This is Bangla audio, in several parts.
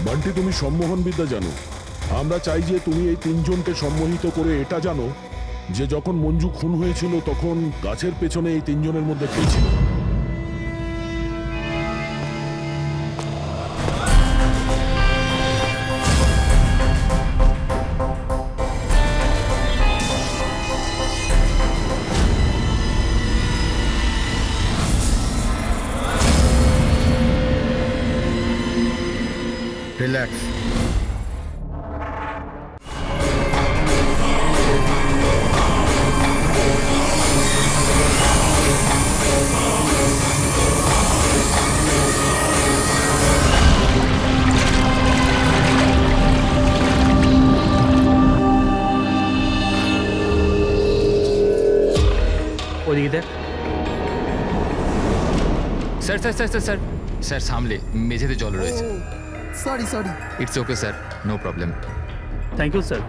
বান্টি, তুমি সম্মোহন বিদ্যা জানো। আমরা চাই যে তুমি এই তিনজনকে সম্মোহিত করে এটা জানো যে যখন মঞ্জু খুন হয়েছিল তখন গাছের পেছনে এই তিনজনের মধ্যে কে ছিল। রিল্যাক্স। ওদিকে দেখ। Sir sir sir sir sir sir সামলে মেঝেতে জল রয়েছে। Sorry sorry. It's okay sir, no problem. Thank you sir.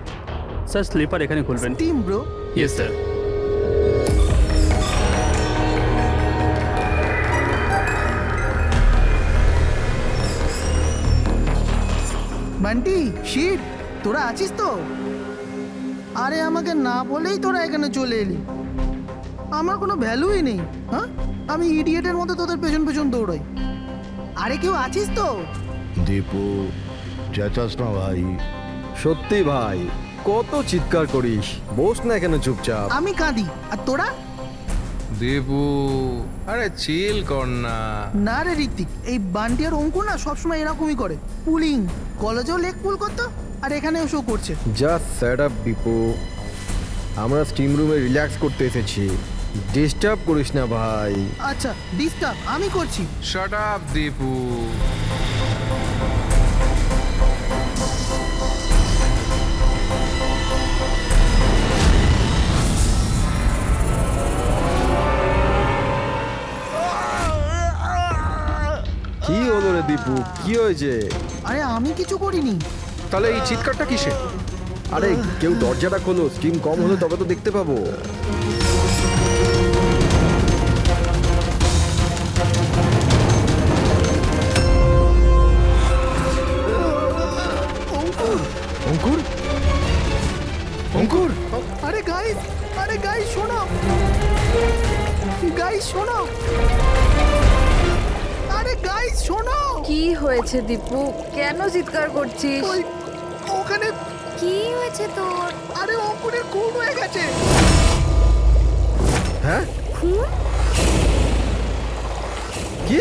Sir slipper এখানে খুলবেন। Team bro. Yes sir. Bunty, shit, তোরা আছিস তো? আরে আমাকে না বলেই তোরা এখানে চলে এলি। আমার কোনো ভ্যালুই নেই। হ্যাঁ, আমি ইডিয়েটের মতো তোদের পেছন পেছন দৌড়াই। আরে কেউ আছিস তো? দীপু, চেঁচাস না ভাই। সত্যি ভাই, কত চিৎকার করিস। বস না এখানে চুপচাপ। আমি কাঁদি আর তোরা? দেবু, আরে চিল কর না। না রে ঋত্বিক, এই বান্টি আর অঙ্কুর না সবসময় এরকমই করে। পুলিং কলেজেও লেগ পুল করতো আর এখানেও শো করছে। Just set up Dipu. আমরা স্টিম রুমে রিল্যাক্স করতে এসেছি, ডিস্টার্ব করিস না ভাই। আচ্ছা, ডিস্টার্ব আমি করছি। Shut up Debu. কি হলো রে দীপু, কি হয়েছে? আরে আমি কিছু করিনি। তাহলে এই চিৎকারটা কিসে? আরে কেউ দরজাটা খোলো, স্টিম কম হলে তবে তো দেখতে পাবো। অঙ্কুর, অঙ্কুর। আরে গাইস, আরে গাইস শোনো, গাইস শোনো, আরে গাইস শোনো। কি হয়েছে দীপু? কেন চিৎকার করছিস? ওই ওখানে কি হয়েছে তোর? আরে অঙ্কুরের খুন হয়ে গেছে। হ্যাঁ? খুন? কি?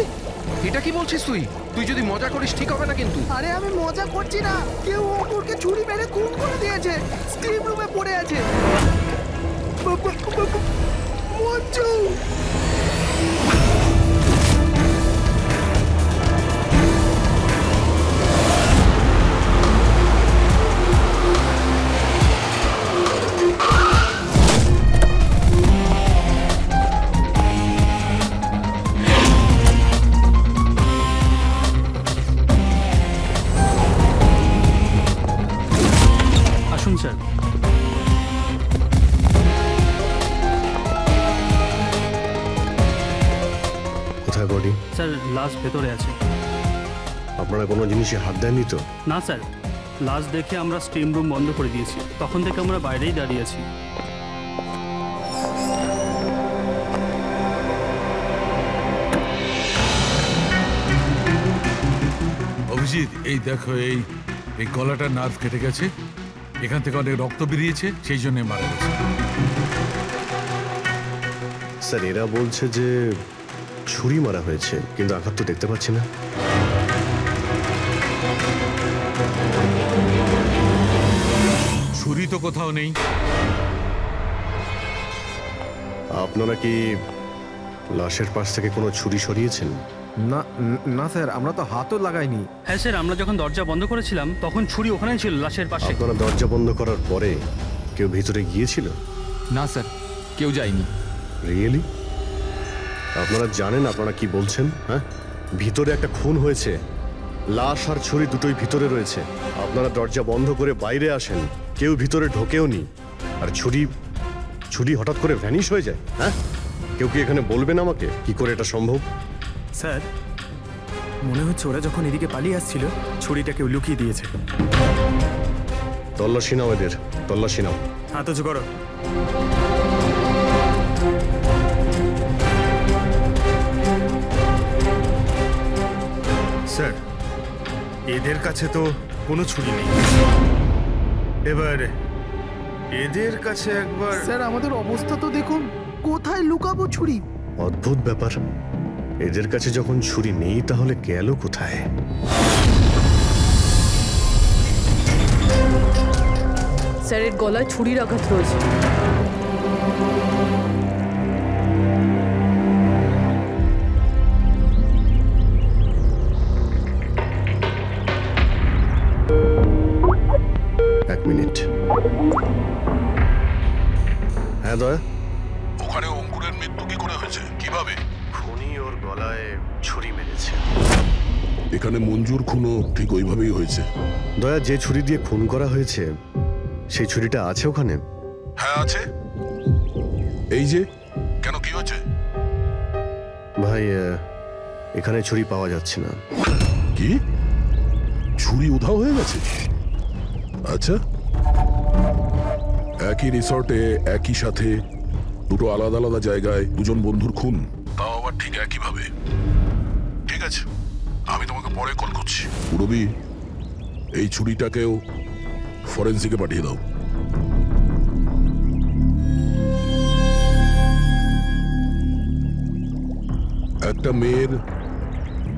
এটা কি বলছিস তুই? তুই যদি মজা করিস ঠিক হবে না কিন্তু। আরে আমি মজা করছি না, কেউ অঙ্কুরকে ছুরি মেরে খুন করে দিয়েছে। স্টিম রুমে পড়ে আছে। মঞ্জু, আসুন স্যার। কোথায় বডি? স্যার লাশ ভেতরে আছে। আপনারা কোনো জিনিসে হাত দেননি তো? না স্যার, লাশ দেখে আমরা স্টিম রুম বন্ধ করে দিয়েছি। তখন থেকে আমরা বাইরেই দাঁড়িয়ে আছি। অভিজিৎ, এই দেখো, এই গলাটার নার্ভ কেটে গেছে, এখান থেকে অনেক রক্ত বেরিয়েছে, সেই জন্য মারা গেছে। স্যার, এরা বলছে যে ছুরি মারা হয়েছে, কিন্তু আঘাত তো দেখতে পাচ্ছি না। ছুরি তো কোথাও নেই। আপনারা কি লাশের পাশ থেকে কোনো ছুরি সরিয়েছেন? না না স্যার, আমরা তো হাতও লাগাইনি। হ্যাঁ স্যার, আমরা যখন দরজা বন্ধ করেছিলাম তখন ছুরি ওখানেই ছিল, লাশের পাশে। আপনারা দরজা বন্ধ করার পরে কেউ ভিতরে গিয়েছিল? না স্যার, কেউ যায়নি। রিয়েলি? আপনারা জানেন আপনারা কি বলছেন? হ্যাঁ, ভিতরে একটা খুন হয়েছে, লাশ আর ছুরি দুটোই ভিতরে রয়েছে। আপনারা দরজা বন্ধ করে বাইরে আসেন, কেউ ভিতরে ঢোকেও নি, আর ছুরি হঠাৎ করে ভ্যানিশ হয়ে যায়। হ্যাঁ, কেউ কি এখানে বলবেন আমাকে কি করে এটা সম্ভব? স্যার, মনে হচ্ছে ওরা যখন এদিকে পালিয়ে আসছিল ছুরিটাকে লুকিয়ে দিয়েছে। তল্লাশি নাও এদের, তল্লাশি নাও। হাত উঁচু করো। স্যার, এদের কাছে তো কোনো ছুরি নেই। এবার এদের কাছে একবার। স্যার আমাদের অবস্থা তো দেখুন, কোথায় লুকাবো ছুরি? অদ্ভুত ব্যাপার, এদের কাছে যখন ছুরি নেই তাহলে গেল কোথায়? স্যারের গলায় ছুরির আঘাত রয়েছে। এক মিনিট। হ্যাঁ দয়া, ওখানে অঙ্কুরের মৃত্যু কি করে হয়েছে, কিভাবে? খুনি ওর গলায় ছুরি মেরেছে। এখানে মঞ্জুর খুনও ঠিক ওইভাবেই হয়েছে। দয়া, যে ছুরি দিয়ে খুন করা হয়েছে সেই ছুরিটা আছে ওখানে? হ্যাঁ আছে। এই যে, কেন কি হয়েছে? ভাই, এখানে ছুরি পাওয়া যাচ্ছে না। কি? ছুরি উধাও হয়ে গেছে? আচ্ছা, একই রিসর্টে একই সাথে দুটো আলাদা আলাদা জায়গায় দুজন বন্ধুর খুন, তাও আবার ঠিক একইভাবে। ঠিক আছে, আমি তোমাকে পরে কল করছি। রবি, এই ছুরিটাকেও ফরেন্সিকে পাঠিয়ে দাও। একটা মেয়ের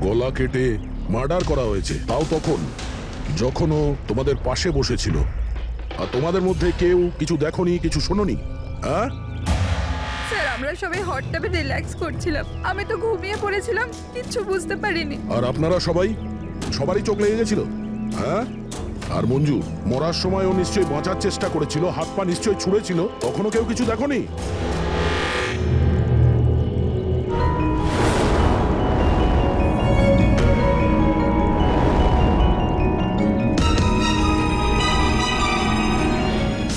গলা কেটে মার্ডার করা হয়েছে, তাও তখন যখন ও তোমাদের পাশে বসেছিল। আর তোমাদের মধ্যে কেউ কিছু দেখোনি, কিছু শোনোনি? হ্যাঁ স্যার আমরা সবাই হট টাবে রিল্যাক্স করছিলাম, আমি তো ঘুমিয়ে পড়েছিলাম, কিচ্ছু বুঝতে পারিনি। আর আপনারা সবারই চোখ লেগে গেছিল? হ্যাঁ। আর মঞ্জু মরার সময়ও নিশ্চয়ই বাঁচার চেষ্টা করেছিল, হাত পা নিশ্চয়ই ছুঁড়েছিল, তখনও কেউ কিছু দেখোনি?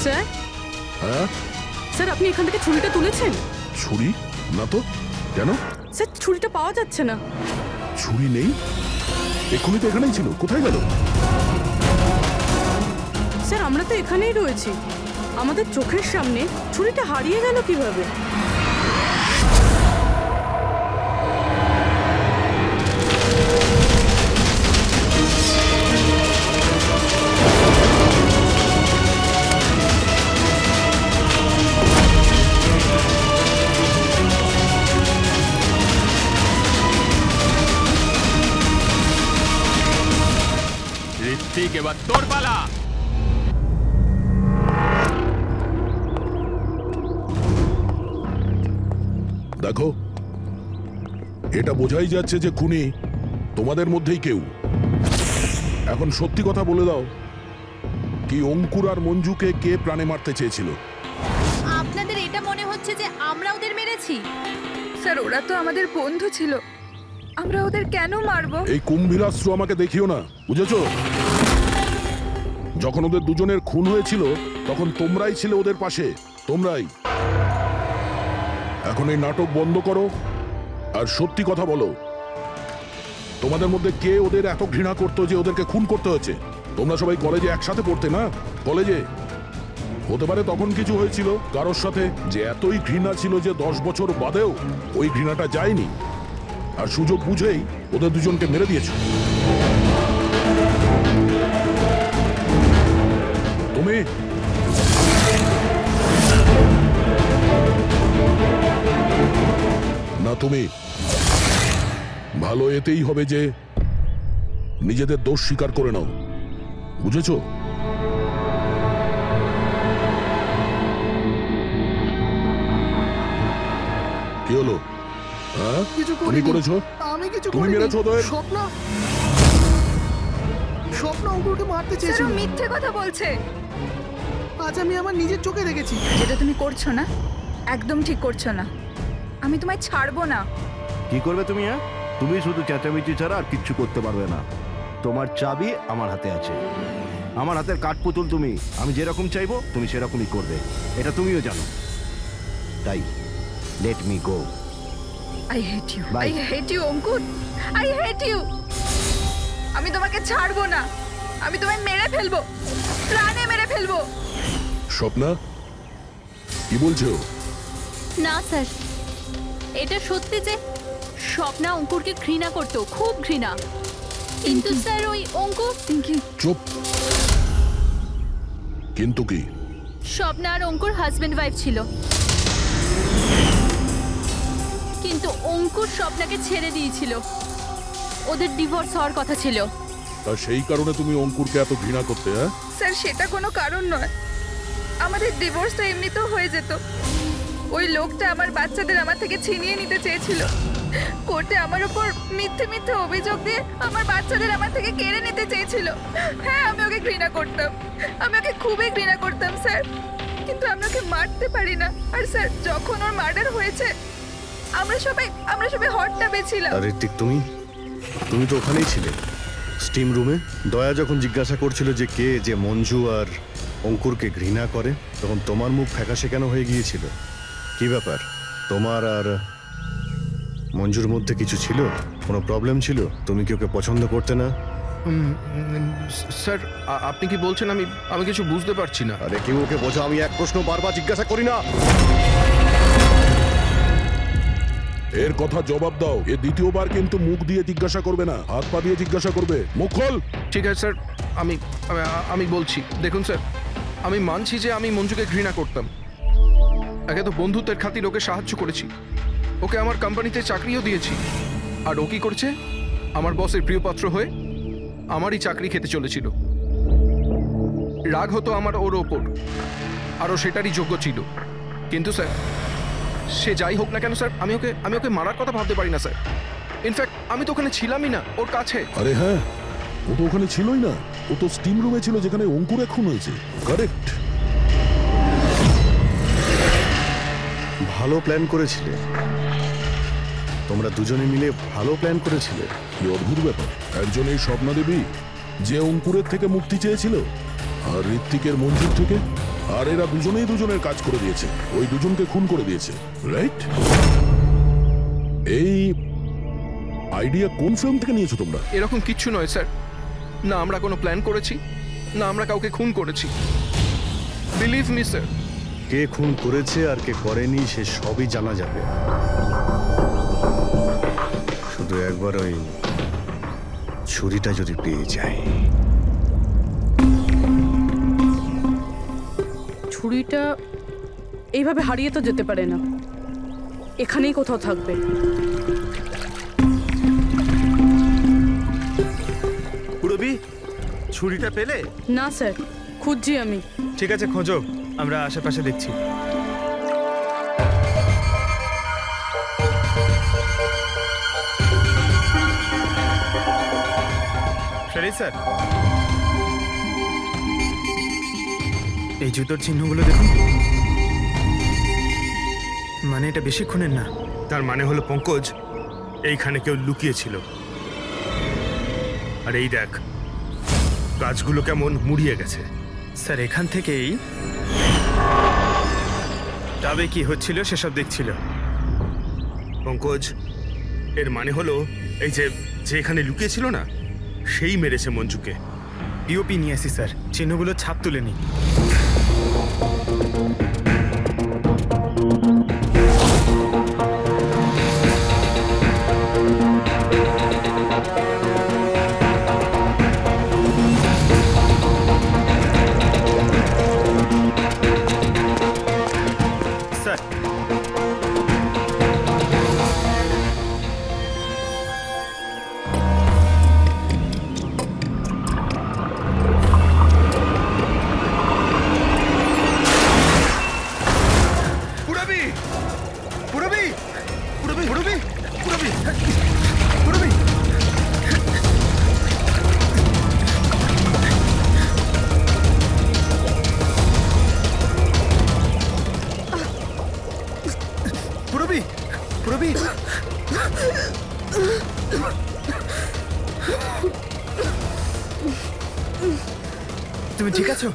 স্যার, হ্যাঁ স্যার আপনি এখান থেকে ছুরিটা তুলেছেন? ছুরি না তো, কেন? স্যার ছুরিটা পাওয়া যাচ্ছে না। ছুরি নেই? এক্ষুনি তো এখানেই ছিল, কোথায় গেল? স্যার আমরা তো এখানেই রয়েছি, আমাদের চোখের সামনে ছুরিটা হারিয়ে গেল কিভাবে? ঋত্বিক, এবার তোর পালা। দেখো, এটা বোঝাই যাচ্ছে যে খুনি তোমাদের মধ্যেই কেউ। এখন সত্যি কথা বলে দাও, কি অঙ্কুর আর মঞ্জুকে কে প্রাণে মারতে চেয়েছিল? আপনাদের এটা মনে হচ্ছে যে আমরা ওদের মেরেছি? স্যার ওরা তো আমাদের বন্ধু ছিল, আমরা ওদের কেন মারবো? এই কুম্ভীরাশ্রু আমাকে দেখিও না, বুঝেছো? যখন ওদের দুজনের খুন হয়েছিল তখন তোমরাই ছিলে ওদের পাশে, তোমরাই। এখন এই নাটক বন্ধ করো আর সত্যি কথা বলো, তোমাদের মধ্যে কে ওদের এত ঘৃণা করতো যে ওদেরকে খুন করতে হয়েছে? তোমরা সবাই কলেজে একসাথে পড়তে না? কলেজে হতে পারে তখন কিছু হয়েছিল কারোর সাথে, যে এতই ঘৃণা ছিল যে 10 বছর বাদেও ওই ঘৃণাটা যায়নি, আর সুযোগ বুঝেই ওদের দুজনকে মেরে দিয়েছ। তুমি না, তুমি ভালো এতেই হবে যে নিজেদের দোষ স্বীকার করে নাও, বুঝেছো? কি হলো? হ্যাঁ, তুমি করেছো? আমি কিছু তুমি করিনি। মেরেছো ওদের? স্বপ্ন অঙ্কুরকে মারতে স্যার চেয়েছিল। ও মিথ্যে কথা বলছে। আজ আমি আমার নিজের চোখে দেখেছি। যেটা তুমি করছো না, একদম ঠিক করছো না, আমি তোমায় ছাড়বো না। কি করবে তুমি? হ্যাঁ, তুমি শুধু চেঁচামেচি ছাড়া আর কিচ্ছু করতে পারবে না। তোমার চাবি আমার হাতে আছে, আমার হাতের কাঠপুতুল তুমি। আমি যেরকম চাইবো তুমি সেরকমই করবে, এটা তুমিও জানো। তাই let me go. I hate you. Bye. I hate you, Ankur. I hate you. আমি তোমাকে ছাড়বো না, আমি তোমায় মেরে ফেলবো, প্রাণে মেরে ফেলবো। স্বপ্না, কি বলছো? না স্যার, এটা সত্যি যে স্বপ্না অঙ্কুরকে ঘৃণা করতো, খুব ঘৃণা। কিন্তু স্যার ওই অঙ্কুর চুপ। কিন্তু কি? স্বপ্না আর অঙ্কুর হাজবেন্ড ওয়াইফ ছিল, কিন্তু অঙ্কুর স্বপ্নাকে ছেড়ে দিয়েছিল। ওদের ডিভোর্স হওয়ার কথা ছিল। তা সেই কারণে তুমি অঙ্কুরকে এত ঘৃণা করতে? হ্যাঁ স্যার, সেটা কোনো কারণ নয়। আমাদের ডিভোর্স তো এমনিতেও হয়ে যেত। ওই লোকটা আমার বাচ্চাদের আমার থেকে ছিনিয়ে নিতে চেয়েছিল। কোর্টে আমার উপর মিথ্যে মিথ্যে অভিযোগ দিয়ে আমার বাচ্চাদের আমার থেকে কেড়ে নিতে চেয়েছিল। হ্যাঁ, আমি ওকে ঘৃণা করতাম, আমি ওকে খুবই ঘৃণা করতাম স্যার, কিন্তু আমি ওকে মারতে পারি না। আর স্যার, যখন ওর মার্ডার হয়েছে আমরা সবাই হট টাবে ছিলাম। আর ঋত্বিক, তুমি তো ওখানেই ছিলে, স্টিম রুমে। দয়া যখন জিজ্ঞাসা করছিল যে কে যে মঞ্জু আর অঙ্কুরকে ঘৃণা করে, তখন তোমার মুখ ফ্যাকাশে কেন হয়ে গিয়েছিল? কি ব্যাপার? তোমার আর মঞ্জুর মধ্যে কিছু ছিল? কোনো প্রবলেম ছিল? তুমি কি ওকে পছন্দ করতে না? স্যার, আপনি কি বলছেন? আমি কিছু বুঝতে পারছি না। আরে কেউ ওকে বোঝা, আমি এক প্রশ্ন বারবার জিজ্ঞাসা করি না। এর কথা জবাব দাও। এ দ্বিতীয়বার কিন্তু মুখ দিয়ে জিজ্ঞাসা করবে না, হাত পা দিয়ে জিজ্ঞাসা করবে। মুখ খোল। ঠিক আছে স্যার, আমি বলছি। দেখুন স্যার, আমি মানছি যে আমি মঞ্জুকে ঘৃণা করতাম। একে তো বন্ধুত্বের খাতির ওকে সাহায্য করেছি, ওকে আমার কোম্পানিতে চাকরিও দিয়েছি। আর ও কি করছে? আমার বসের প্রিয়পাত্র হয়ে আমারই চাকরি খেতে চলেছিল। রাগ হতো আমার ওর ওপর, আর ও সেটারই যোগ্য ছিল। কিন্তু স্যার, সে যাই হোক না কেন স্যার, আমি ওকে মারার কথা ভাবতে পারি না স্যার। ইনফ্যাক্ট আমি তো ওখানে ছিলামই না ওর কাছে। আরে হ্যাঁ, ও তো ওখানে ছিলই না, ও তো স্টিম রুমে ছিল যেখানে অঙ্কুর খুন হয়েছে। কারেক্ট। ভালো প্ল্যান করেছিলে তোমরা দুজনে মিলে, ভালো প্ল্যান করেছিলে। কি অদ্ভুত ব্যাপার, একজন এই স্বপ্না দেবী যে অঙ্কুরের থেকে মুক্তি চেয়েছিল, আর ঋত্বিকের মঞ্জুর থেকে, আর এরা দুজনেই দুজনের কাজ করে দিয়েছে, ওই দুজনকে খুন করে দিয়েছে। রাইট? এই আইডিয়া কোন ফিল্ম থেকে নিয়েছো তোমরা? এরকম কিচ্ছু নয় স্যার, না আমরা কোনো প্ল্যান করেছি, না আমরা কাউকে খুন করেছি। Believe me sir. কে খুন করেছে আর কে করেনি সে সবই জানা যাবে। শুধু একবার ওই ছুরিটা যদি পেয়ে যায়। ছুরিটা এইভাবে হারিয়ে তো যেতে পারে না, এখানেই কোথাও থাকবে। পুরবি, ছুরিটা পেলে? না স্যার, খুঁজছি আমি। ঠিক আছে, খোঁজো, আমরা আশেপাশে দেখছি। স্যার, এই জুতোর চিহ্নগুলো দেখুন। মানে এটা বেশিক্ষণের না। তার মানে হলো পঙ্কজ এইখানে কেউ লুকিয়েছিল। আর এই দেখ, গাছগুলো কেমন মুড়িয়ে গেছে। স্যার, এখান থেকেই তবে কি হচ্ছিল সেসব দেখছিল পঙ্কজ। এর মানে হলো এই যে এখানে লুকিয়েছিল না, সেই মেরেছে মঞ্জুকে। পিওপি নিয়ে আসি স্যার, চিহ্নগুলো ছাপ তুলে নি। তুমি ঠিক আছো?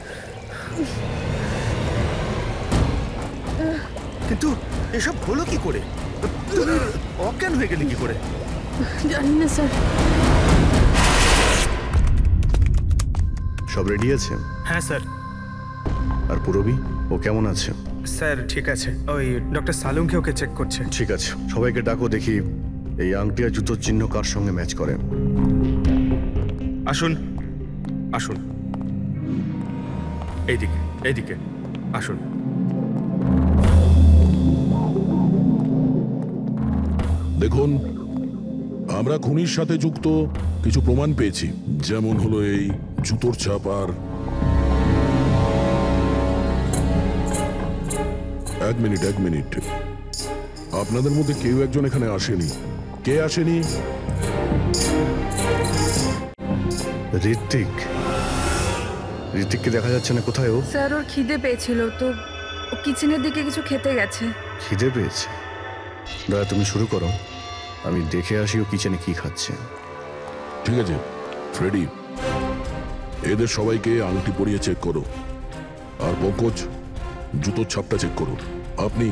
কিন্তু এসব হলো কি করে? তুমি অজ্ঞান হয়ে গেলে কি করে? জানি না স্যার। সব রেডি আছে? হ্যাঁ স্যার। আর পুরবী, ও কেমন আছে? স্যার ঠিক আছে, ওই ডক্টর সালুংকে ওকে চেক করছে। ঠিক আছে, সবাইকে ডাকো, দেখি এই আংটি আর জুতোর চিহ্ন কার সঙ্গে ম্যাচ করে। আসুন আসুন, এইদিকে এইদিকে আসুন। দেখুন, আমরা খুনির সাথে যুক্ত কিছু প্রমাণ পেয়েছি, যেমন হলো এই জুতোর ছাপ। আর এক মিনিট, আপনাদের মধ্যে কেউ একজন এখানে আসেনি। কে আসেনি? ঋত্বিককে দেখা যাচ্ছে না, কোথায় ও? স্যার ওর খিদে পেয়েছিল তো ও কিচেনের দিকে কিছু খেতে গেছে। খিদে পেয়েছে? দয়া, তুমি শুরু করো, আমি দেখে আসি ও কিচেনে কি খাচ্ছে। ঠিক আছে ফ্রেডি, এদের সবাইকে আংটি পরিয়ে চেক করো, আর পঙ্কজ জুতোর ছাপটা চেক করো। আপনি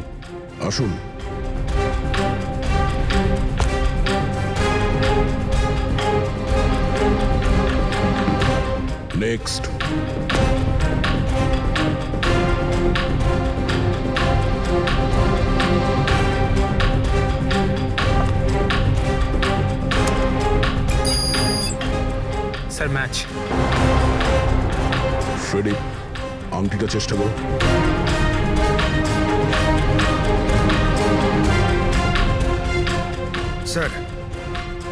আসুন। নেক্সট। Sir match. ফ্রেডি, আংটিটা চেষ্টা করো। Sir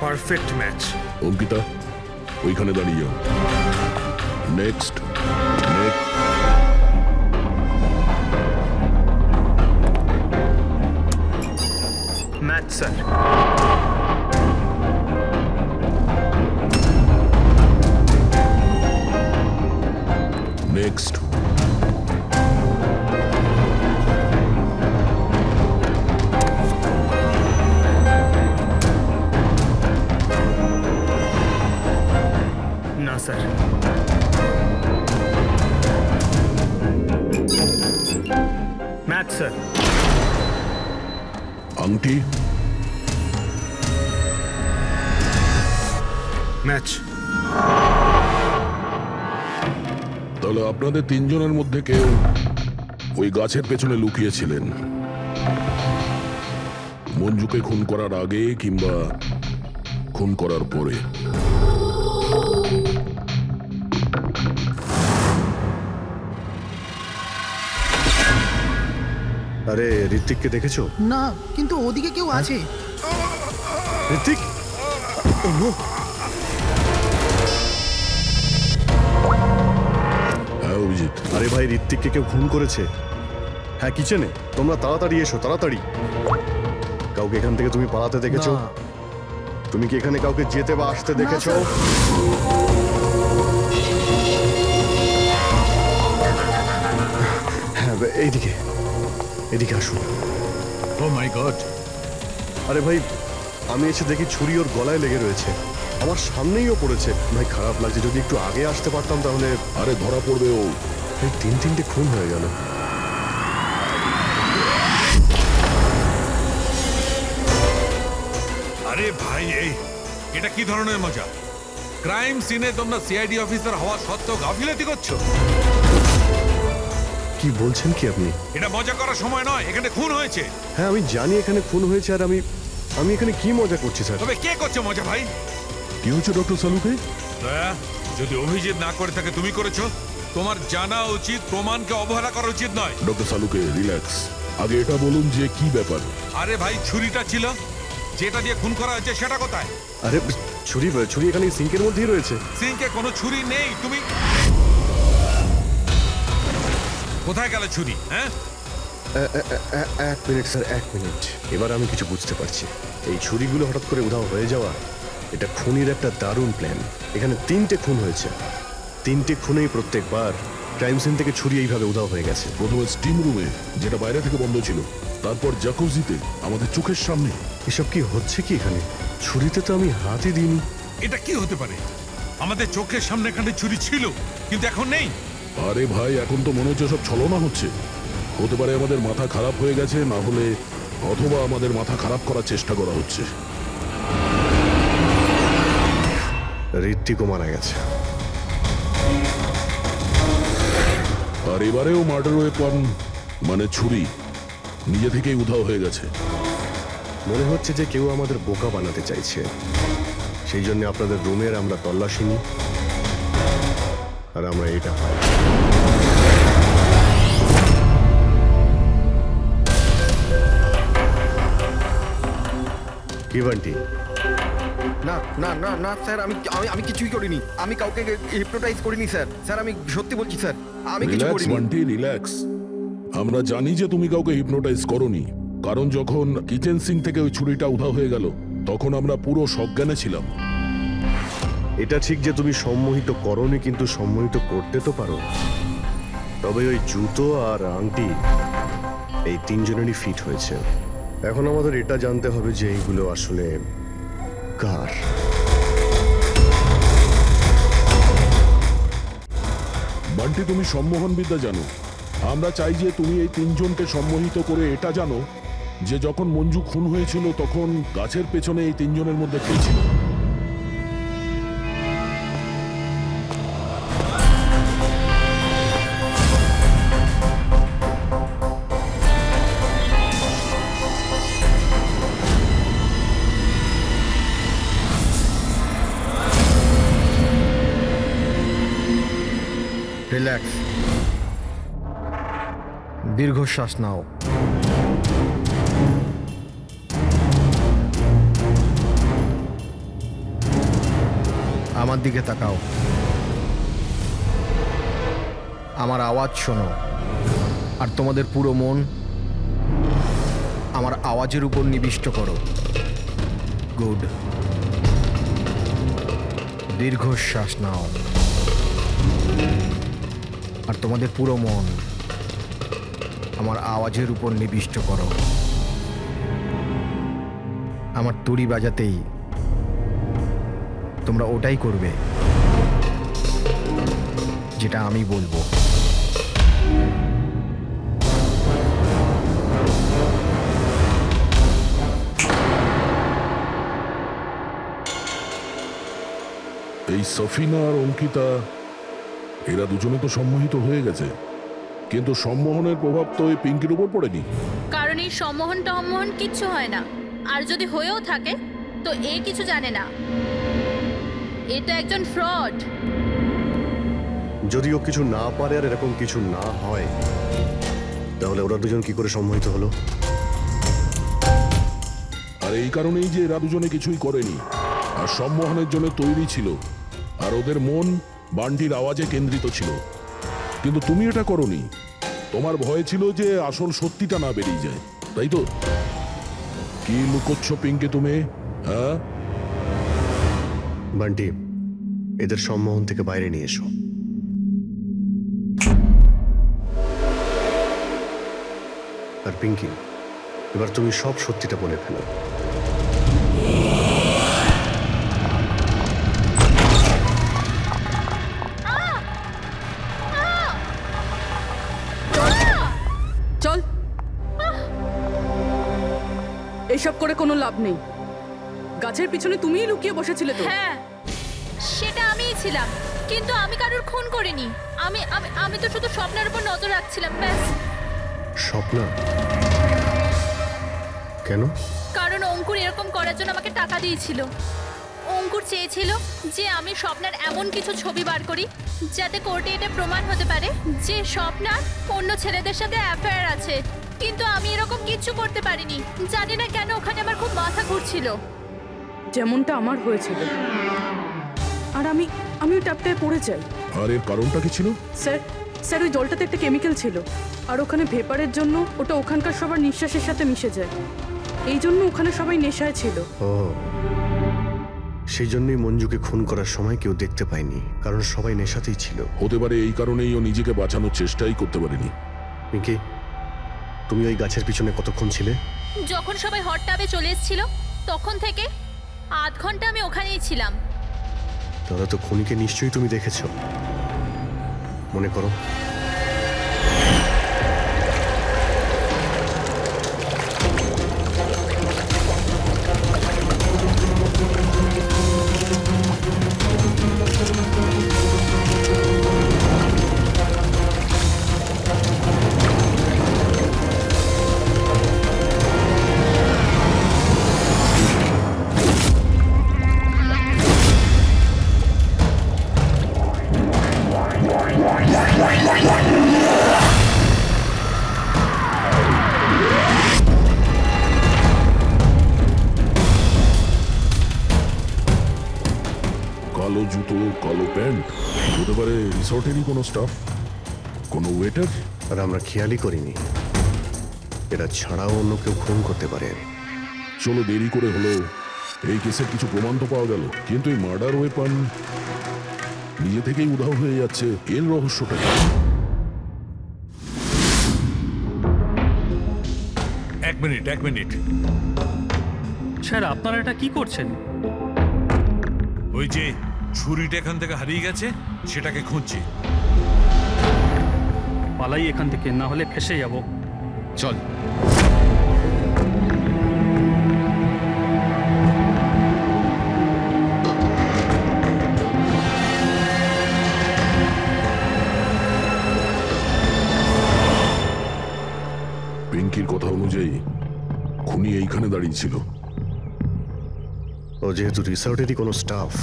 perfect match. অঙ্কিতা, ওইখানে দাঁড়িয়ে যাও। নেক্সট। Match sir. নেক্সট। না স্যার। Match sir. আংটি। ম্যাচ। তাহলে আপনাদের তিনজনের মধ্যে কেউ ওই গাছের পেছনে লুকিয়েছিলেন, মঞ্জুকে খুন করার আগে কিংবা খুন করার পরে। আরে ঋত্বিককে দেখেছো? না, কিন্তু ওদিকে কেউ আছে। ঋত্বিক! হ্যাঁ অভিজিৎ। আরে ভাই, ঋত্বিককে কেউ খুন করেছে। হ্যাঁ কিচেনে, তোমরা তাড়াতাড়ি এসো, তাড়াতাড়ি। কাউকে এখান থেকে তুমি পালাতে দেখেছো? তুমি কি এখানে কাউকে যেতে বা আসতে দেখেছো? হ্যাঁ, এইদিকে এদিকে আসুন। ও মাই গড! আরে ভাই, আমি এসে দেখি ছুরি ওর গলায় লেগে রয়েছে, আমার সামনেই ও পড়েছে। ভাই খারাপ লাগছে, যদি একটু আগে আসতে পারতাম তাহলে। আরে ধরা পড়বে ও। এই তিনটে খুন হয়ে গেল। আরে ভাই, এটা কি ধরনের মজা? ক্রাইম সিনে তোমরা সিআইডি অফিসার হওয়া সত্ত্বেও গাফিলতি করছো। কি বলছেন কি আপনি? এটা মজা করার সময় নয়, এখানে খুন হয়েছে। হ্যাঁ আমি জানি এখানে খুন হয়েছে, আর আমি এখানে কি মজা করছি স্যার? তবে কে করছে মজা ভাই? কি হচ্ছে ডক্টর সালুকে? দয়া, যদি অভিজিৎ না করে থাকে তুমি করেছো। তোমার জানা উচিত প্রমাণকে অবহেলা করা উচিত নয়। ডক্টর সালুকে রিল্যাক্স, আগে এটা বলুন যে কি ব্যাপার। আরে ভাই, ছুরিটা ছিল, যেটা দিয়ে খুন করা হয়েছে সেটা কোথায়? আরে ছুরি এখানে সিঙ্কের মধ্যেই রয়েছে। সিঙ্কে কোনো ছুরি নেই। তুমি কোথায় গেল ছুরি? হ্যাঁ, এক মিনিট স্যার, এক মিনিট। এবার আমি কিছু বুঝতে পারছি। এই ছুরিগুলো হঠাৎ করে উধাও হয়ে যাওয়া, এটা খুনির একটা দারুণ প্ল্যান। এখানে 3টে খুন হয়েছে, 3টে খুনেই প্রত্যেকবার ক্রাইম সিন থেকে ছুরি এইভাবে উধাও হয়ে গেছে। প্রথমে স্টিম রুমে, যেটা বাইরে থেকে বন্ধ ছিল, তারপর জাকুজিতে, আমাদের চোখের সামনে। এসব কি হচ্ছে কি এখানে? ছুরিতে তো আমি হাতই দিইনি। এটা কি হতে পারে? আমাদের চোখের সামনে এখানে ছুরি ছিল, কিন্তু এখন নেই। আরে ভাই, এখন তো মনে হচ্ছে সব ছলনা হচ্ছে। হতে পারে আমাদের মাথা খারাপ হয়ে গেছে, না হলে অথবা আমাদের মাথা খারাপ করার চেষ্টা করা হচ্ছে। ঋত্বিকও মারা গেছে। আর এবারেও মার্ডার ওয়েপন মানে ছুরি নিজে থেকেই উধাও হয়ে গেছে। মনে হচ্ছে যে কেউ আমাদের বোকা বানাতে চাইছে, সেই জন্য আপনাদের রুমের আমরা তল্লাশি নিই আর আমরা এটা পাই। কি বান্টি? না না না না স্যার, আমি আমি আমি কিছুই করিনি। আমি কাউকে হিপনোটাইজ করিনি স্যার। স্যার আমি সত্যি বলছি স্যার, আমি কিছু রিল্যাক্স করিনি। বান্টি, রিল্যাক্স। আমরা জানি যে তুমি কাউকে হিপনোটাইজ করোনি, কারণ যখন কিচেন সিঙ্ক থেকে ওই ছুরিটা উধাও হয়ে গেল তখন আমরা পুরো সজ্ঞানে ছিলাম। এটা ঠিক যে তুমি সম্মোহিত করোনি, কিন্তু সম্মোহিত করতে তো পারো। তবে ওই জুতো আর আংটি এই তিনজনেরই ফিট হয়েছে। এখন আমাদের এটা জানতে হবে যে এইগুলো আসলে কার। বান্টি, তুমি সম্মোহন বিদ্যা জানো। আমরা চাই যে তুমি এই তিনজনকে সম্মোহিত করে এটা জানো যে যখন মঞ্জু খুন হয়েছিল তখন গাছের পেছনে এই তিনজনের মধ্যে কে ছিল। রিল্যাক্স, দীর্ঘশ্বাস নাও। আমার দিকে তাকাও, আমার আওয়াজ শোনো, আর তোমাদের পুরো মন আমার আওয়াজের উপর নিবিষ্ট করো। গুড, দীর্ঘশ্বাস নাও, আর তোমাদের পুরো মন আমার আওয়াজের উপর নিবিষ্ট করো। আমার তুড়ি বাজাতেই তোমরা ওটাই করবে যেটা আমি বলবো। এই সফিনা আর অঙ্কিতা এরা দুজনে তো সম্মোহিত হয়ে গেছে, কিন্তু সম্মোহনের প্রভাব তো ওই পিঙ্কির উপর পড়েনি। কারণ এই সম্মোহন টম্মোহন কিচ্ছু হয় না, আর যদি হয়েও থাকে তো এ কিছু জানে না। এটা একজন ফ্রড। যদিও কিছু না পারে আর এরকম কিছু না হয়, তাহলে ওরা দুজন কি করে সম্মোহিত হলো? আর এই কারণেই যে এরা দুজনে কিছুই করেনি আর সম্মোহনের জন্য তৈরি ছিল, আর ওদের মন বান্টির আওয়াজে কেন্দ্রিত ছিল। কিন্তু তুমি এটা করনি, তোমার ভয় ছিল যে আসল সত্যিটা না বেরিয়ে যায়, তাই তো? কি লুকোচ্ছ পিঙ্কি তুমি? হ্যাঁ বান্টি, এদের সম্মোহন থেকে বাইরে নিয়ে এসো। আর পিঙ্কি, এবার তুমি সব সত্যিটা বলে ফেলো। চল, এইসব করে কোনো লাভ নেই। গাছের পিছনে তুমিই লুকিয়ে বসেছিলে তো? হ্যাঁ, সেটা আমিই ছিলাম, কিন্তু আমি কারোর খুন করিনি। আমি আমি আমি তো শুধু স্বপ্নের উপর নজর রাখছিলাম, ব্যাস। স্বপ্ন? কেন? কারণ অঙ্কুর এরকম করার জন্য আমাকে টাকা দিয়েছিল। অঙ্কুর চেয়েছিল যে আমি স্বপ্নার এমন কিছু ছবি বার করি যাতে কোর্টে এটা প্রমাণ হতে পারে যে স্বপ্নার অন্য ছেলেদের সাথে অ্যাফেয়ার আছে। কিন্তু আমি এরকম কিচ্ছু করতে পারিনি। জানি না কেন ওখানে আমার খুব মাথা ঘুরছিল, যেমনটা আমার হয়েছিল। আর আমি ওই ট্যাপটায় পড়ে যাই। আর এর কারণটা কি ছিল? স্যার ওই জলটাতে একটা কেমিক্যাল ছিল, আর ওখানে ভেপারের জন্য ওটা ওখানকার সবার নিঃশ্বাসের সাথে মিশে যায়। এই জন্য ওখানে সবাই নেশায় ছিল। ও, সেই জন্যই মঞ্জুকে খুন করার সময় কেউ দেখতে পায়নি, কারণ সবাই নেশাতেই ছিল। হতে পারে এই কারণেই ও নিজেকে বাঁচানোর চেষ্টাই করতে পারেনি। পিঙ্কি, তুমি ওই গাছের পিছনে কতক্ষণ ছিলে? যখন সবাই হট টাবে চলে এসেছিল তখন থেকে আধ ঘন্টা আমি ওখানেই ছিলাম। তাহলে তো খুনিকে নিশ্চয়ই তুমি দেখেছো, মনে করো। হতে পারে রিসর্টেরই কোনো স্টাফ, কোনো ওয়েটার। আর আমরা খেয়ালই করিনি এরা ছাড়াও অন্য কেউ খুন করতে পারে। চলো, দেরি করে হলো, এই কেসের কিছু প্রমাণ তো পাওয়া গেল, কিন্তু এই মার্ডার ওয়েপন নিজে থেকেই উধাও হয়ে যাচ্ছে। এর রহস্যটা কি? এক মিনিট স্যার আপনারা এটা কি করছেন? ওই যে ছুরিটা এখান থেকে হারিয়ে গেছে সেটাকে খুঁজছি। পালাই এখান থেকে, না হলে ফেসে যাব। চল। পিঙ্কির কথা অনুযায়ী খুনি এইখানে দাঁড়িয়েছিল। ও যেহেতু রিসর্টেরই কোনো স্টাফ,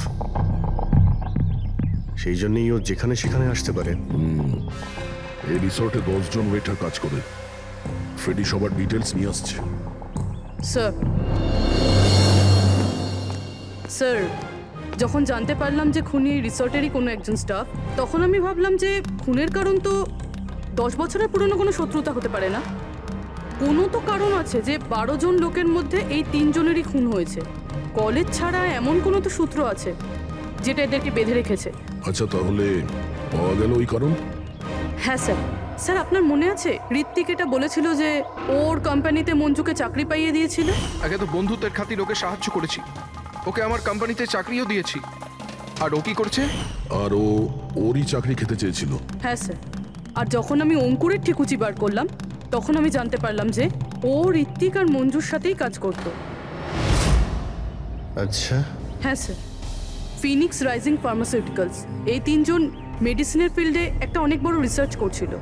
সেই জন্যই ও যেখানে সেখানে আসতে পারে। এই রিসর্টে 10 জন ওয়েটার কাজ করে। ফ্রেডি সবার ডিটেলস নিয়ে আসছে। স্যার, যখন জানতে পারলাম যে খুনি এই রিসর্টেরই কোনো একজন স্টাফ, তখন আমি ভাবলাম যে খুনের কারণ তো 10 বছরের পুরনো কোনো শত্রুতা হতে পারে না। কোনো তো কারণ আছে যে 12 জন লোকের মধ্যে এই 3 জনেরই খুন হয়েছে। কলেজ ছাড়া এমন কোনো তো সূত্র আছে যেটা এদেরকে বেঁধে রেখেছে। আচ্ছা, তাহলে পাওয়া গেল ওই কারণ? হ্যাঁ স্যার, আপনার মনে আছে ঋত্বিক এটা বলেছিল যে ওর কোম্পানিতে মঞ্জুকে চাকরি পাইয়ে দিয়েছিল? আগে তো বন্ধুত্বের খাতির ওকে সাহায্য করেছি, ওকে আমার কোম্পানিতে চাকরিও দিয়েছি। আর ও কি করছে? আর ওরই চাকরি খেতে চেয়েছিল। হ্যাঁ স্যার, আর যখন আমি অঙ্কুরের ঠিকুচি বার করলাম তখন আমি জানতে পারলাম যে ও ঋত্বিক আর মঞ্জুর সাথেই কাজ করত। আচ্ছা। হ্যাঁ স্যার, ফিনিক্স রাইজিং ফার্মাসিউটিক্যালস, এই 3 জন মেডিসিনের ফিল্ডে একটা অনেক বড় রিসার্চ করছিল,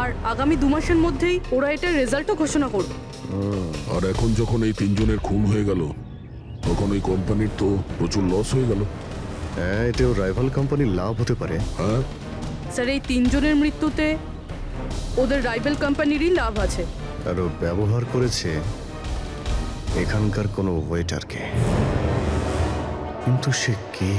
আর আগামী 2 মাসের মধ্যেই ওরা এটার রেজাল্টও ঘোষণা করবে। আর এখন যখন এই 3 জনের খুন হয়ে গেল, তখন ওই কোম্পানির তো প্রচুর লস হয়ে গেল। হ্যাঁ, এতেও রাইভাল কোম্পানির লাভ হতে পারে। হ্যাঁ স্যার, এই 3 জনের মৃত্যুতে ওদের রাইভাল কোম্পানিরই লাভ আছে। আর ও ব্যবহার করেছে এখানকার কোনো ওয়েটারকে। কিন্তু সে কে?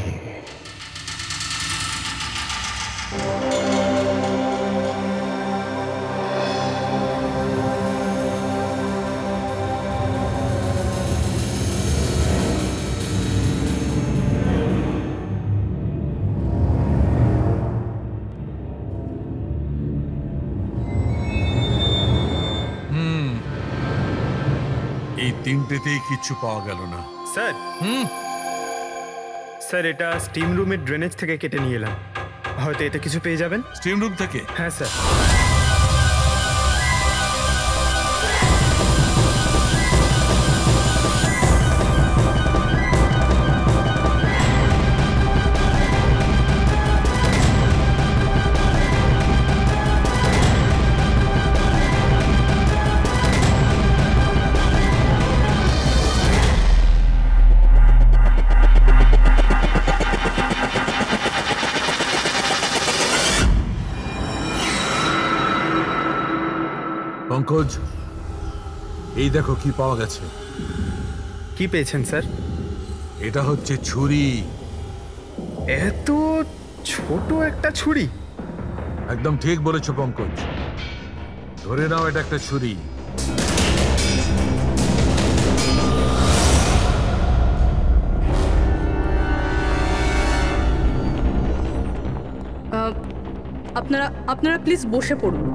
এই তিনটেতেই কিচ্ছু পাওয়া গেল না। স্যার, স্যার এটা স্টিম রুমের ড্রেনেজ থেকে কেটে নিয়ে এলাম, হয়তো এতে কিছু পেয়ে যাবেন। স্টিম রুম থেকে? হ্যাঁ স্যার। পঙ্কজ, এই দেখো কি পাওয়া গেছে। কি পেয়েছেন স্যার? এটা হচ্ছে ছুরি। এত ছোট একটা ছুরি? একদম ঠিক বলেছো পঙ্কজ, ধরে নাও এটা একটা ছুরি। আপনারা প্লিজ বসে পড়ুন।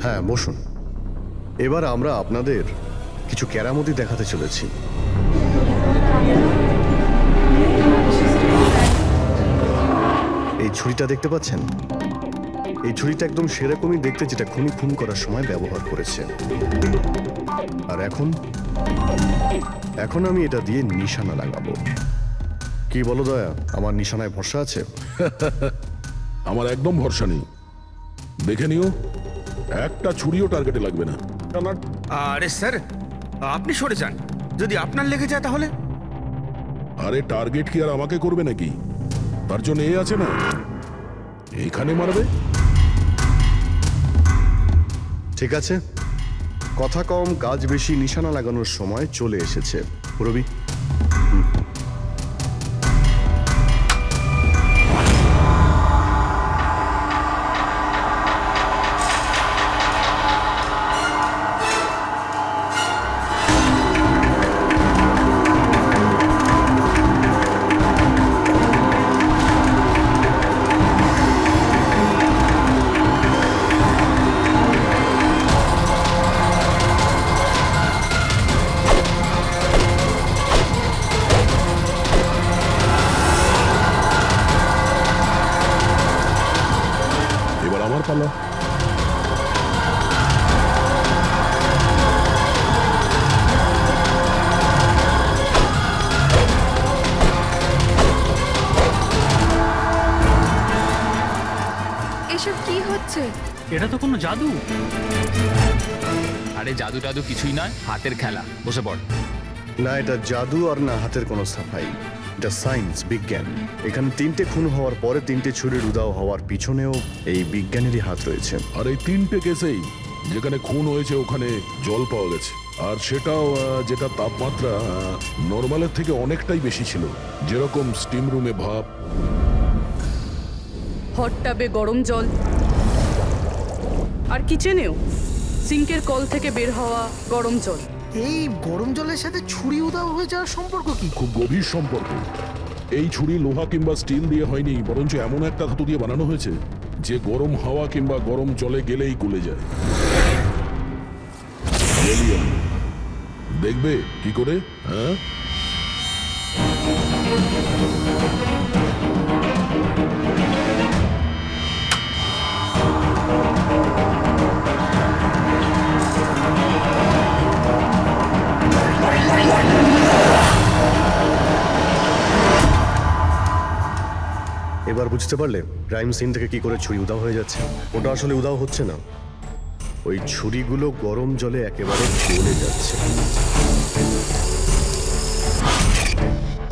হ্যাঁ, বসুন। এবার আমরা আপনাদের কিছু কেরামতি দেখাতে চলেছি। এই ছুরিটা দেখতে পাচ্ছেন? এই ছুরিটা একদম সেরকমই দেখতে যেটা খুনি খুন করার সময় ব্যবহার করেছে। আর এখন আমি এটা দিয়ে নিশানা লাগাবো। কি বলো দয়া, আমার নিশানায় ভরসা আছে? আমার একদম ভরসা নেই। দেখে নিও, একটা ছুরিও টার্গেটে লাগবে না। আরে স্যার, আপনি সরে যান, যদি আপনার লেগে যায় তাহলে? আরে টার্গেট কি আর আমাকে করবে নাকি? তার জন্য এ আছে না, এইখানে মারবে। ঠিক আছে, কথা কম কাজ বেশি, নিশানা লাগানোর সময় চলে এসেছে। রবি, পালা। এসব কি হচ্ছে? এটা তো কোনো জাদু। আরে জাদু টাদু কিছুই নয়, হাতের খেলা। বসে পড়। না এটা জাদু আর না হাতের কোনো সাফাই, এটা সায়েন্স, বিজ্ঞান। এখানে 3টে খুন হওয়ার পরে 3টে ছুরির উধাও হওয়ার পিছনেও এই বিজ্ঞানেরই হাত রয়েছে। আর এই 3টে কেসেই যেখানে খুন হয়েছে ওখানে জল পাওয়া গেছে, আর সেটাও যেটা তাপমাত্রা নর্মালের থেকে অনেকটাই বেশি ছিল, যেরকম স্টিম রুমে ভাপ, হট টাবে গরম জল, আর কিচেনেও সিঙ্কের কল থেকে বের হওয়া গরম জল। এই গরম জলের সাথে ছুরি উধাও হয়ে যাওয়ার সম্পর্ক কি? খুব গভীর সম্পর্ক। এই ছুরি লোহা কিংবা স্টিল দিয়ে হয়নি, বরঞ্চ এমন একটা ধাতু দিয়ে বানানো হয়েছে যে গরম হাওয়া কিংবা গরম জলে গেলেই গলে যায়। দেখবে কি করে? হ্যাঁ, এবার বুঝতে পারলে ক্রাইম সিন থেকে কি করে ছুরি উধাও হয়ে যাচ্ছে? ওটা আসলে উধাও হচ্ছে না, ওই ছুরিগুলো গরম জলে একেবারে গলে যাচ্ছে।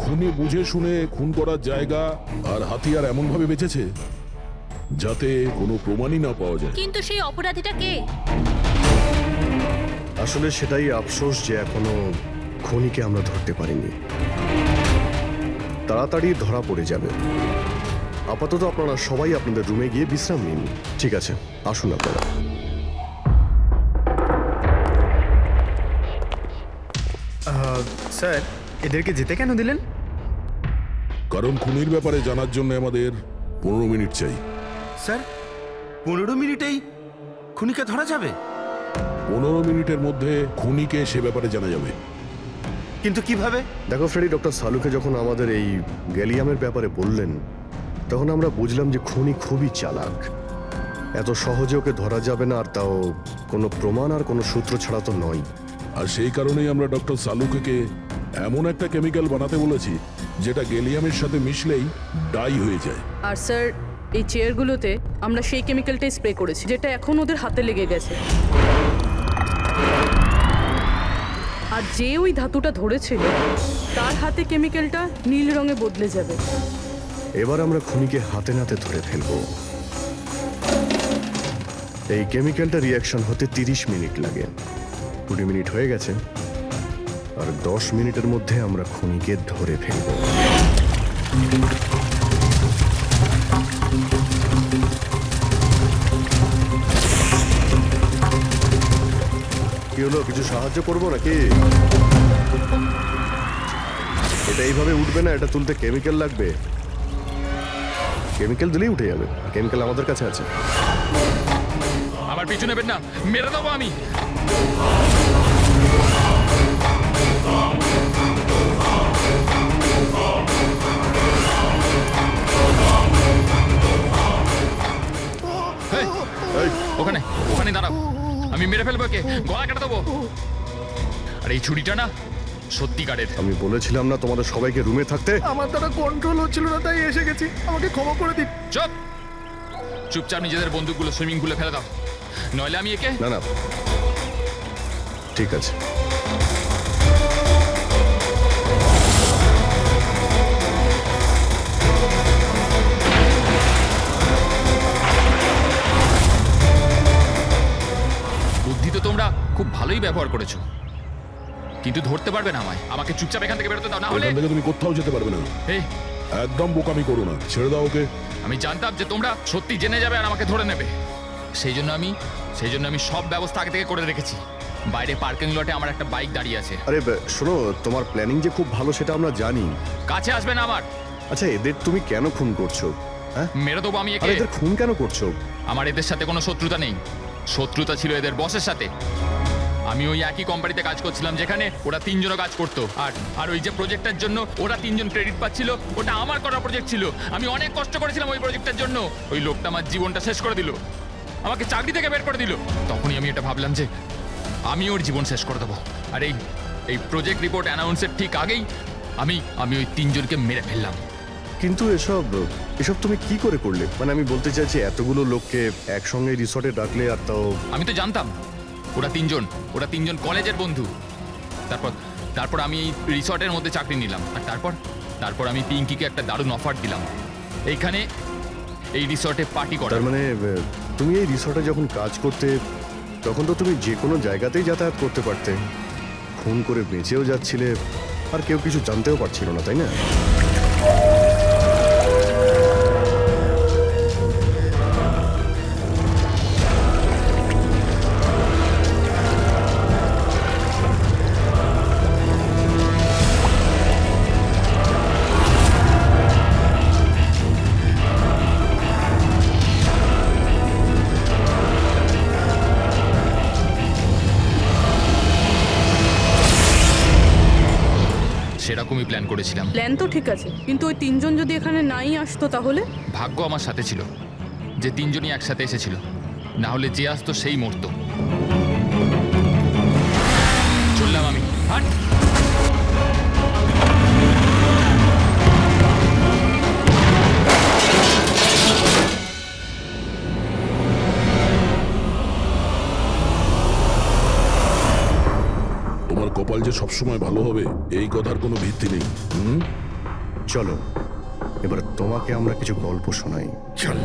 খুনি বুঝে শুনে খুন করার জায়গা আর হাতিয়ার এমন ভাবে বেঁচেছে যাতে কোনো প্রমাণই না পাওয়া যায়। কিন্তু সেই অপরাধীটা কে? আসলে সেটাই আফসোস যে এখনো খুনিকে আমরা ধরতে পারিনি। তাড়াতাড়ি ধরা পড়ে যাবে। আপাতত আপনারা সবাই আপনাদের রুমে গিয়ে বিশ্রাম নিন। ঠিক আছে, আসুন আপনারা। স্যার, এদেরকে যেতে কেন দিলেন? কারণ খুনির ব্যাপারে জানার জন্য আমাদের 15 মিনিট চাই। স্যার, 15 মিনিটেই খুনিকে ধরা যাবে? 15 মিনিটের মধ্যে খুনিকে সে ব্যাপারে জানা যাবে। কিন্তু কিভাবে? দেখো ফ্রেডি, ডক্টর সালুকে যখন আমাদের এই গ্যালিয়ামের ব্যাপারে বললেন তখন আমরা বুঝলাম যে খুনি খুবই চালাক। এত সহজে ওকে ধরা যাবে না, আর তাও কোনো প্রমাণ আর কোনো সূত্র ছাড়া তো নয়। আর সেই কারণেই আমরা ডক্টর সালুকে এমন একটা কেমিক্যাল বানাতে বলেছি যেটা গ্যালিয়ামের সাথে মিশলেই ডাই হয়ে যায়। আর স্যার, এই চেয়ারগুলোতে আমরা সেই কেমিক্যালটাই স্প্রে করেছি যেটা এখন ওদের হাতে লেগে গেছে। আর যে ওই ধাতুটা ধরেছিল তার হাতে কেমিক্যালটা নীল রঙে বদলে যাবে। এবার আমরা খুনিকে হাতে নাতে ধরে ফেলবো। এই কেমিক্যালটা রিয়াকশন হতে 30 মিনিট লাগে। 20 মিনিট হয়ে গেছে, আর 10 মিনিটের মধ্যে আমরা খুনিকে ধরে ফেলবো। কি হলো, কিছু সাহায্য করবো নাকি? এটা এইভাবে উঠবে না, এটা তুলতে কেমিক্যাল লাগবে। কেমিক্যাল দিলেই উঠে যাবে, কেমিক্যাল আমাদের কাছে আছে। আমার পিছু নেবেন না, মেরে দেবো আমি। ওখানে ওখানে দাঁড়াও, আমি মেরে ফেলবো, কে গলা কেটে দেবো। আর এই ছুরিটা না সত্যিকারের। আমি বলেছিলাম না তোমাদের সবাইকে রুমে থাকতে? আমার দ্বারা কন্ট্রোল হচ্ছিল না, তাই এসে গেছি। আমাকে ক্ষমা করে দিন। চুপ, চুপচাপ নিজেদের বন্দুকগুলো সুইমিং পুলে ফেলে দাও, নইলে আমি একে। না না, ঠিক আছে। বুদ্ধি তো তোমরা খুব ভালোই ব্যবহার করেছো, কিন্তু ধরতে পারবে না আমায়। আমাকে চুপচাপ এখান থেকে বেরোতে দাও, না হলে এখান থেকে তুমি কোথাও যেতে পারবে না। এই একদম বোকামি করো না, ছেড়ে দাও ওকে। আমি জানতাম যে তোমরা সত্যি জেনে যাবে আর আমাকে ধরে নেবে, সেই জন্য আমি সব ব্যবস্থা আগে থেকে করে রেখেছি। বাইরে পার্কিং লটে আমার একটা বাইক দাঁড়িয়ে আছে। আরে শোনো, তোমার প্ল্যানিং যে খুব ভালো সেটা আমরা জানি। কাছে আসবে না আমার। আচ্ছা, এদের তুমি কেন খুন করছো? হ্যাঁ, মেরে দেবো আমি আর একে। এদের খুন কেন করছো? আমার এদের সাথে কোনো শত্রুতা নেই, শত্রুতা ছিল এদের বসের সাথে। আমি ওই একই কোম্পানিতে কাজ করছিলাম যেখানে ওরা 3 জনও কাজ করতো, আর ওই যে প্রজেক্টের জন্য ওরা 3 জন ক্রেডিট পাচ্ছিল, ওটা আমার করা প্রজেক্ট ছিল। আমি অনেক কষ্ট করেছিলাম ওই প্রজেক্টের জন্য। ওই লোকটা আমার জীবনটা শেষ করে দিল, আমাকে চাকরি থেকে বের করে দিল। তখনই আমি এটা ভাবলাম যে আমি ওর জীবন শেষ করে দেবো। আর এই প্রজেক্ট রিপোর্ট অ্যানাউন্সের ঠিক আগেই আমি ওই 3 জনকে মেরে ফেললাম। কিন্তু এসব তুমি কি করে করলে? মানে আমি বলতে চাইছি, এতগুলো লোককে একসঙ্গে রিসর্টে ডাকলে, আর তাও আমি তো জানতাম ওরা 3 জন কলেজের বন্ধু। তারপর আমি এই রিসর্টের মধ্যে চাকরি নিলাম, আর তারপর আমি পিঙ্কিকে একটা দারুণ অফার দিলাম, এইখানে এই রিসর্টে পার্টি করার। তার মানে তুমি এই রিসর্টে যখন কাজ করতে, তখন তো তুমি যে কোনো জায়গাতেই যাতায়াত করতে পারতে, খুন করে বেঁচেও যাচ্ছিলে, আর কেউ কিছু জানতেও পারছিল না, তাই না? সেরকমই প্ল্যান করেছিলাম। প্ল্যান তো ঠিক আছে, কিন্তু ওই 3 জন যদি এখানে নাই আসতো তাহলে? ভাগ্য আমার সাথে ছিল যে 3 জনই একসাথে এসেছিল, না হলে যে আসতো সেই মরতো। চললাম আমি। হাট। তোমার কপাল যে সবসময় ভালো হবে এই কথার কোনো ভিত্তি নেই। চলো, এবার তোমাকে আমরা কিছু গল্প শোনাই। চল।